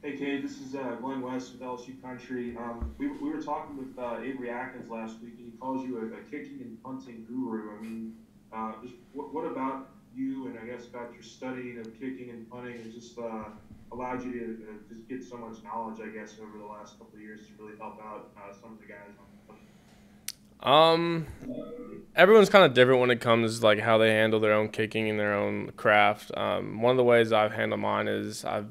Hey, Cade, this is Glenn West with LSU Country. We were talking with Avery last week, and he calls you a kicking and punting guru. I mean, just what about you, and I guess about your studying of kicking and punting has just allowed you to just get so much knowledge, I guess, over the last couple of years to really help out some of the guys on the team. Um, Everyone's kind of different when it comes like how they handle their own kicking and their own craft. One of the ways I've handled mine is I've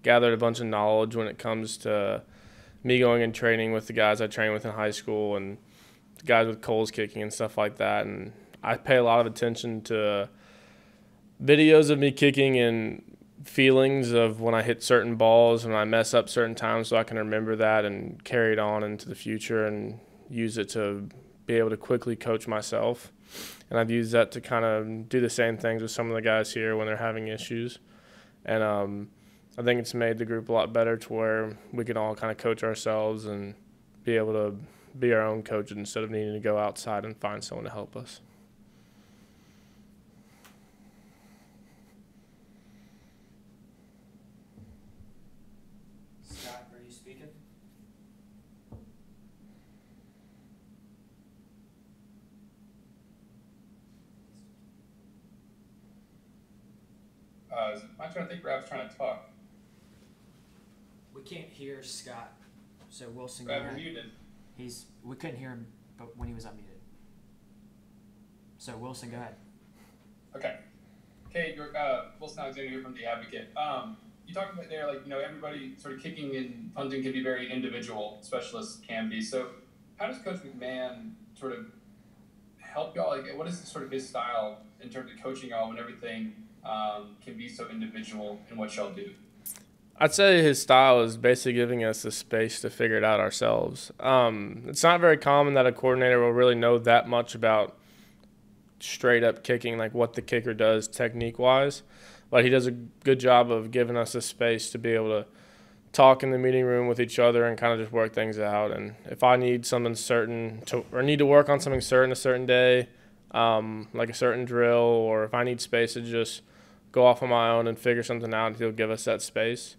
gathered a bunch of knowledge when it comes to me going and training with the guys I trained with in high school and the guys with Coles kicking and stuff like that. And I pay a lot of attention to videos of me kicking and feelings of when I hit certain balls, when I mess up certain times, so I can remember that and carry it on into the future and use it to be able to quickly coach myself. And I've used that to kind of do the same things with some of the guys here when they're having issues. And I think it's made the group a lot better to where we can all kind of coach ourselves and be able to be our own coach instead of needing to go outside and find someone to help us. Scott, are you speaking? Is it my turn? I think Rab's trying to talk. We can't hear Scott, so Wilson, go Rab, you're ahead. muted. We couldn't hear him, but when he was unmuted. So Wilson, go ahead. Okay. Cade York, Wilson Alexander here from The Advocate. You talked about there, like, everybody sort of kicking and punting can be very individual, specialists can be. So how does Coach McMahon sort of help y'all? Like, what is sort of his style in terms of coaching y'all when everything can be so individual in what y'all do? I'd say his style is basically giving us the space to figure it out ourselves. It's not very common that a coordinator will really know that much about straight up kicking, like what the kicker does technique wise. But he does a good job of giving us the space to be able to talk in the meeting room with each other and kind of just work things out. And if I need something certain or need to work on something certain a certain day, like a certain drill, or if I need space to just go off on my own and figure something out, he'll give us that space.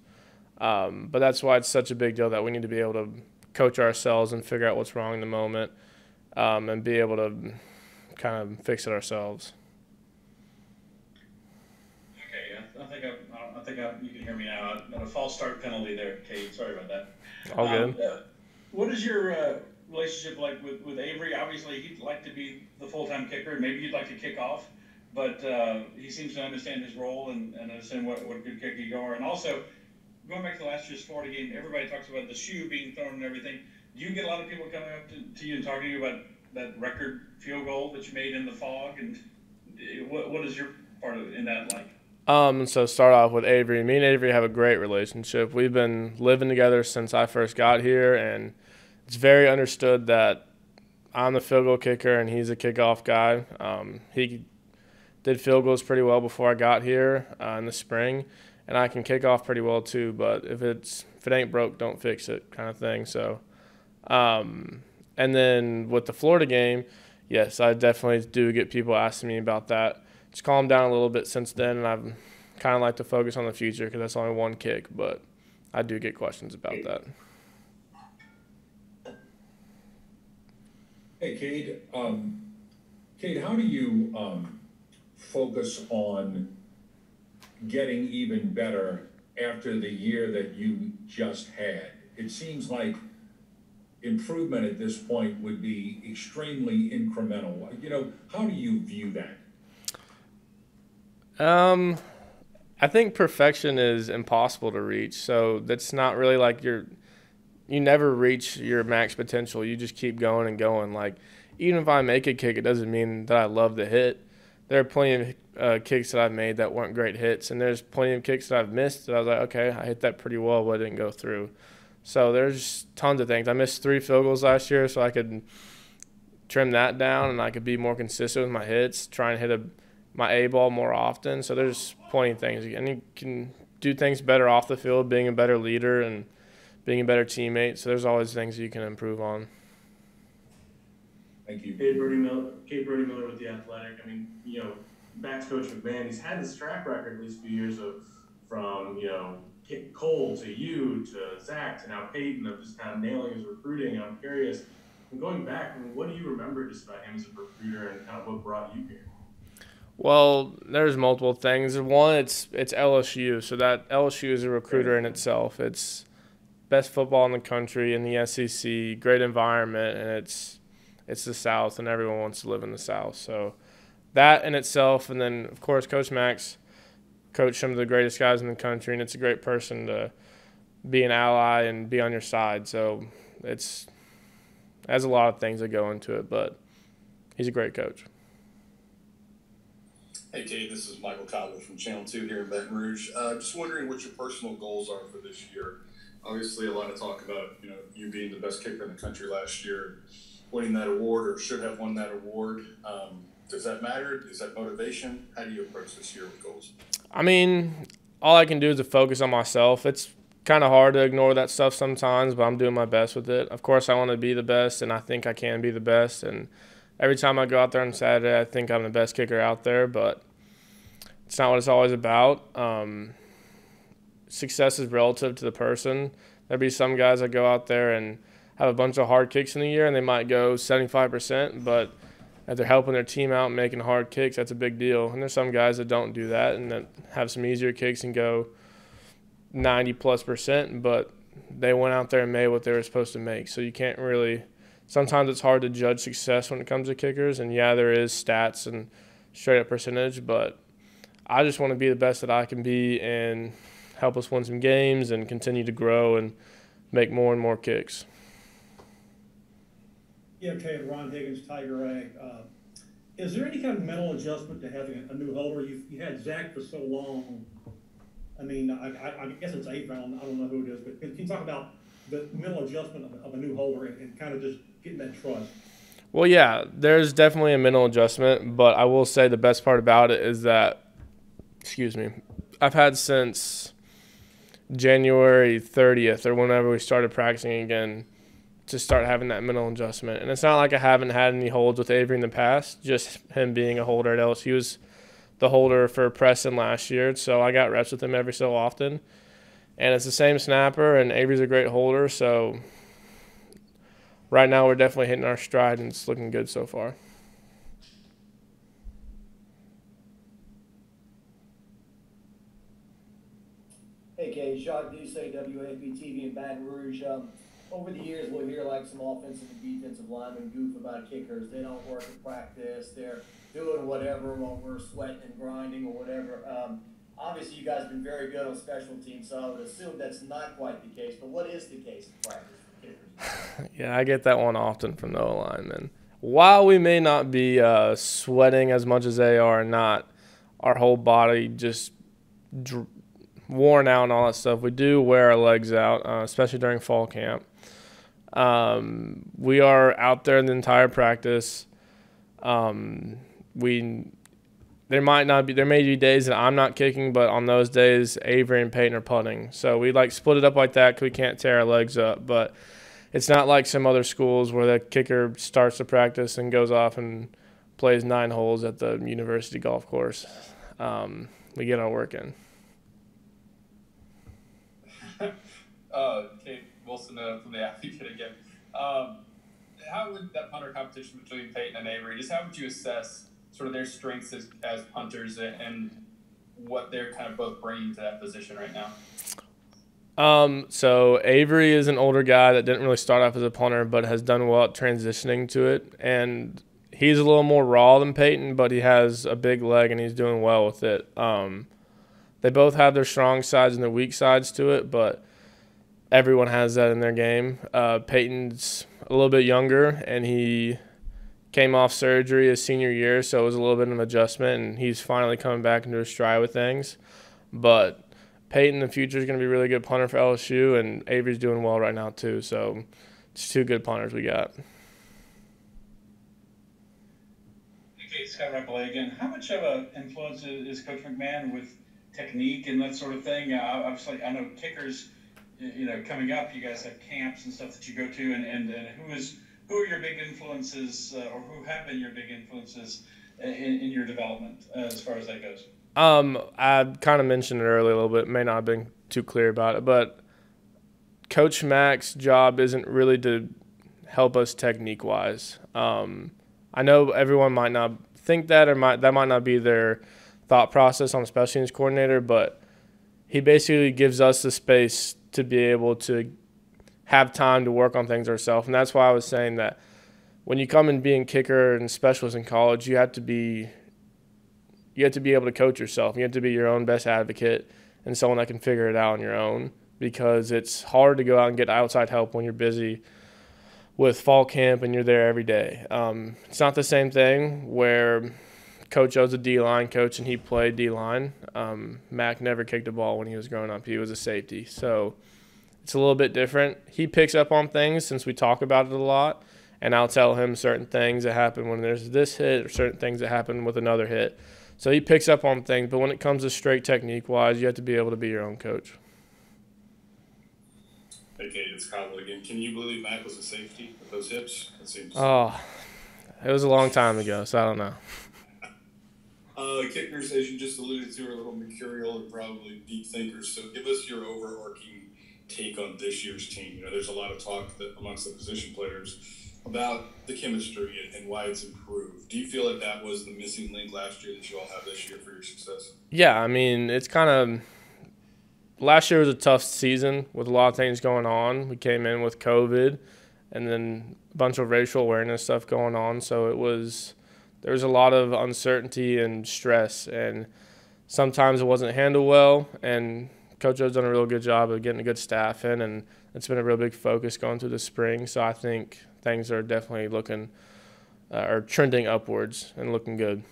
But that's why it's such a big deal that we need to be able to coach ourselves and figure out what's wrong in the moment, and be able to kind of fix it ourselves. Okay, yeah, you can hear me now. I got a false start penalty there, Kate. Sorry about that. All good. What is your relationship like with Avery? Obviously, he'd like to be the full-time kicker, and maybe you'd like to kick off, but he seems to understand his role and understand what good kicker you are. And also, going back to last year's Florida game, everybody talks about the shoe being thrown and everything. Do you get a lot of people coming up to you and talking to you about that record field goal that you made in the fog? And what is your part of in that like? So start off with Avery. Me and Avery have a great relationship. We've been living together since I first got here, and it's very understood that I'm the field goal kicker and he's a kickoff guy. He did field goals pretty well before I got here in the spring, and I can kick off pretty well too. But if it ain't broke, don't fix it, kind of thing. So, and then with the Florida game, yes, I definitely do get people asking me about that. It's calmed down a little bit since then, and I've kind of like to focus on the future because that's only one kick. But I do get questions about that. Hey, Cade. Cade, how do you focus on getting even better after the year that you just had? It seems like improvement at this point would be extremely incremental. How do you view that? Um, I think perfection is impossible to reach. So that's not really like you never reach your max potential. You just keep going and going. Like even if I make a kick, it doesn't mean that I love the hit. There are plenty of kicks that I've made that weren't great hits, and there's plenty of kicks that I've missed that I was like, okay, I hit that pretty well, but it didn't go through. So there's tons of things. I missed 3 field goals last year, so I could trim that down and I could be more consistent with my hits, try and hit my A ball more often. So there's plenty of things, and you can do things better off the field, being a better leader and being a better teammate. So there's always things you can improve on. Thank you. Cade Miller with the Athletic. I mean, backs coach McMahon, he's had this track record at least a few years of from Cole to you to Zach to now Peyton of just kind of nailing his recruiting. I'm curious, and going back, I mean, what do you remember just about him as a recruiter and kind of what brought you here? Well, there's multiple things. One, it's LSU, so that LSU is a recruiter in itself. It's best football in the country in the SEC, great environment, and it's the South, and everyone wants to live in the South. So that in itself, and then of course Coach Mack's coached some of the greatest guys in the country, and it's a great person to be an ally and be on your side. So it's has a lot of things that go into it, but he's a great coach. Hey, Cade, this is Michael Cotler from Channel 2 here in Baton Rouge. Just wondering what your personal goals are for this year. Obviously, a lot of talk about, you being the best kicker in the country last year, winning that award or should have won that award. Does that matter? Is that motivation? How do you approach this year with goals? I mean, all I can do is to focus on myself. It's kind of hard to ignore that stuff sometimes, but I'm doing my best with it. Of course, I want to be the best, and I think I can be the best. And every time I go out there on Saturday, I think I'm the best kicker out there, but it's not what it's always about. Success is relative to the person. There'll be some guys that go out there and have a bunch of hard kicks in the year, and they might go 75%, but if they're helping their team out and making hard kicks, that's a big deal. And there's some guys that don't do that and that have some easier kicks and go 90+%, but they went out there and made what they were supposed to make. So you can't really – sometimes it's hard to judge success when it comes to kickers. And, yeah, there is stats and straight-up percentage, but I just want to be the best that I can be and help us win some games and continue to grow and make more and more kicks. Yeah, okay, Ron Higgins, Tiger Egg. Is there any kind of mental adjustment to having a new holder? You had Zach for so long. I mean, I guess it's Avery. I don't know who it is, but can you talk about the mental adjustment of a new holder and kind of just getting that trust? Well, yeah, there's definitely a mental adjustment, but I will say the best part about it is that, I've had since January 30th or whenever we started practicing again to start having that mental adjustment. And it's not like I haven't had any holds with Avery in the past, just him being a holder at LSU. He was the holder for Preston last year, so I got reps with him every so often. And it's the same snapper, and Avery's a great holder, so right now we're definitely hitting our stride, and it's looking good so far. Hey, Cade, Jacques Duce, WAP-TV in Baton Rouge. Over the years, we'll hear like some offensive and defensive linemen goof about kickers. They don't work at practice. They're doing whatever while we're sweating and grinding or whatever. Obviously, you guys have been very good on special teams, so I would assume that's not quite the case. But what is the case in practice for kickers? Yeah, I get that one often from the O-linemen. While we may not be sweating as much as they are, not our whole body just worn out and all that stuff, we do wear our legs out, especially during fall camp. We are out there the entire practice. There may be days that I'm not kicking, but on those days, Avery and Peyton are punting. So we split it up like that because we can't tear our legs up. But it's not like some other schools where the kicker starts the practice and goes off and plays 9 holes at the university golf course. We get our work in. Cade Wilson from the Advocate again. How would that punter competition between Peyton and Avery, just how would you assess sort of their strengths as punters and what they're kind of both bringing to that position right now? So Avery is an older guy that didn't really start off as a punter but has done well at transitioning to it. And he's a little more raw than Peyton, but he has a big leg and he's doing well with it. They both have their strong sides and their weak sides to it, but everyone has that in their game. Peyton's a little bit younger, and he came off surgery his senior year, so it was a little bit of an adjustment, and he's finally coming back into his stride with things. But Peyton in the future is going to be a really good punter for LSU, and Avery's doing well right now too. So it's 2 good punters we got. Okay, Scott Rappelé again. How much of an influence is Coach McMahon with technique and that sort of thing? Obviously, I know kickers, coming up, you guys have camps and stuff that you go to, and who are your big influences, or who have been your big influences in your development as far as that goes? I kind of mentioned it earlier a little bit, may not have been too clear about it, but Coach Mack's job isn't really to help us technique-wise. I know everyone might not think that, or that might not be their thought process on a special teams coordinator, but he basically gives us the space to be able to have time to work on things ourselves. And that's why I was saying that when you come and being kicker and specialist in college, you have to be able to coach yourself. You have to be your own best advocate and someone that can figure it out on your own, because it's hard to go out and get outside help when you're busy with fall camp and you're there every day. It's not the same thing where Coach O's a D-line coach and he played D-line. Mack never kicked a ball when he was growing up. He was a safety. So it's a little bit different. He picks up on things since we talk about it a lot, and I'll tell him certain things that happen when there's this hit or certain things that happen with another hit. So he picks up on things, but when it comes to straight technique-wise, you have to be able to be your own coach. Hey, Cade, it's Kyle again. Can you believe Mack was a safety with those hips? It seems. Oh, it was a long time ago, so I don't know. Kickers, as you just alluded to, are a little mercurial and probably deep thinkers. So give us your overarching take on this year's team. You know, there's a lot of talk amongst the position players about the chemistry and why it's improved. Do you feel like that was the missing link last year that you all have this year for your success? Yeah, I mean, it's kind of – last year was a tough season with a lot of things going on. We came in with COVID and then a bunch of racial awareness stuff going on. So there was a lot of uncertainty and stress, and sometimes it wasn't handled well. And Coach O's done a real good job of getting a good staff in, and it's been a real big focus going through the spring. So I think things are definitely trending upwards and looking good.